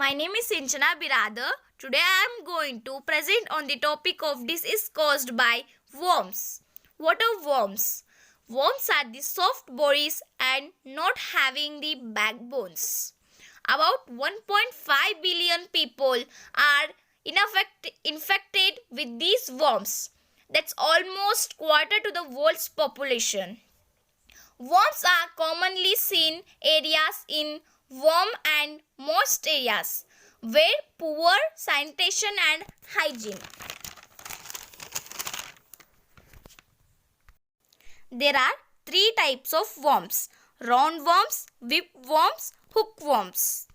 My name is Sinchana Biradar. Today I am going to present on the topic of disease caused by worms. What are worms? Worms are the soft bodies and not having the backbones. About 1.5 billion people are infected with these worms. That's almost quarter to the world's population. Worms are commonly seen areas in warm and moist areas where poor sanitation and hygiene. There are three types of worms: roundworms, whipworms, hookworms.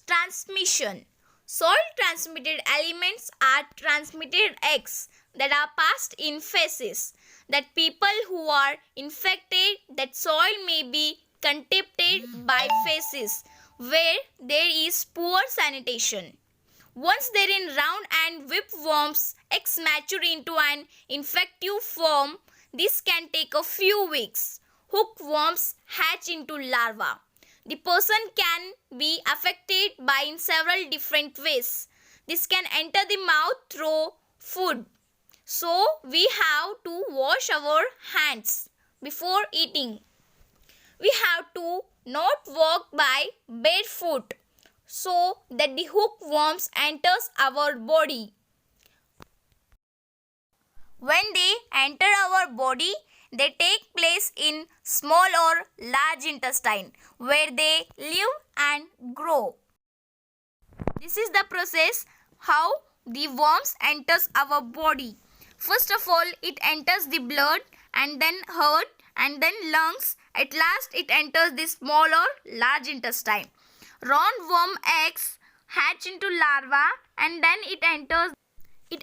Transmission. Soil transmitted elements are transmitted eggs that are passed in feces. That people who are infected, that soil may be contaminated by feces where there is poor sanitation. Once they're in round and whipworms, eggs mature into an infective form. This can take a few weeks. Hookworms hatch into larvae. The person can be affected by in several different ways. This can enter the mouth through food. So we have to wash our hands before eating. We have to not walk by barefoot so that the hookworms enters our body. When they enter our body, they take place in small or large intestine where they live and grow. This is the process how the worms enters our body. First of all, it enters the blood and then heart and then lungs. At last, it enters the small or large intestine. Roundworm eggs hatch into larvae and then it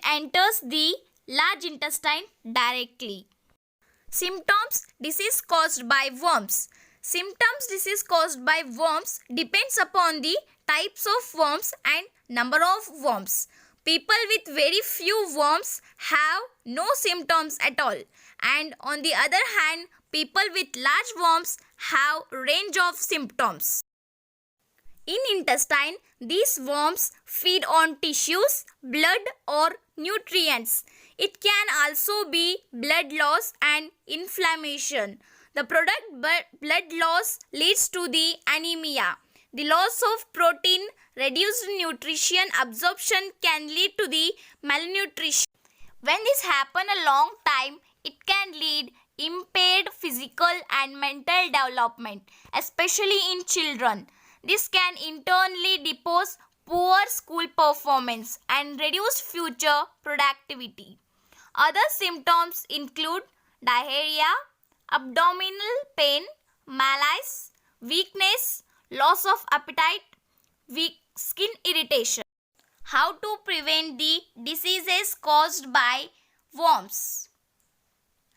enters the large intestine directly. Symptoms: disease caused by worms. Symptoms: disease caused by worms depends upon the types of worms and number of worms. People with very few worms have no symptoms at all, and on the other hand, people with large worms have range of symptoms. In intestine, these worms feed on tissues, blood or nutrients. It can also be blood loss and inflammation. The product blood loss leads to the anemia. The loss of protein, reduced nutrition absorption can lead to the malnutrition. When this happens a long time, it can lead impaired physical and mental development, especially in children. This can internally depose poor school performance and reduce future productivity. Other symptoms include diarrhea, abdominal pain, malaise, weakness, loss of appetite, weak skin irritation. How to prevent the diseases caused by worms?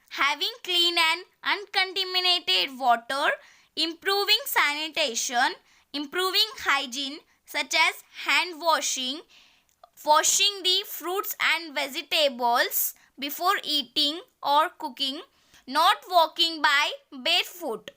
Having clean and uncontaminated water, improving sanitation, improving hygiene such as hand washing, washing the fruits and vegetables before eating or cooking, not walking by barefoot.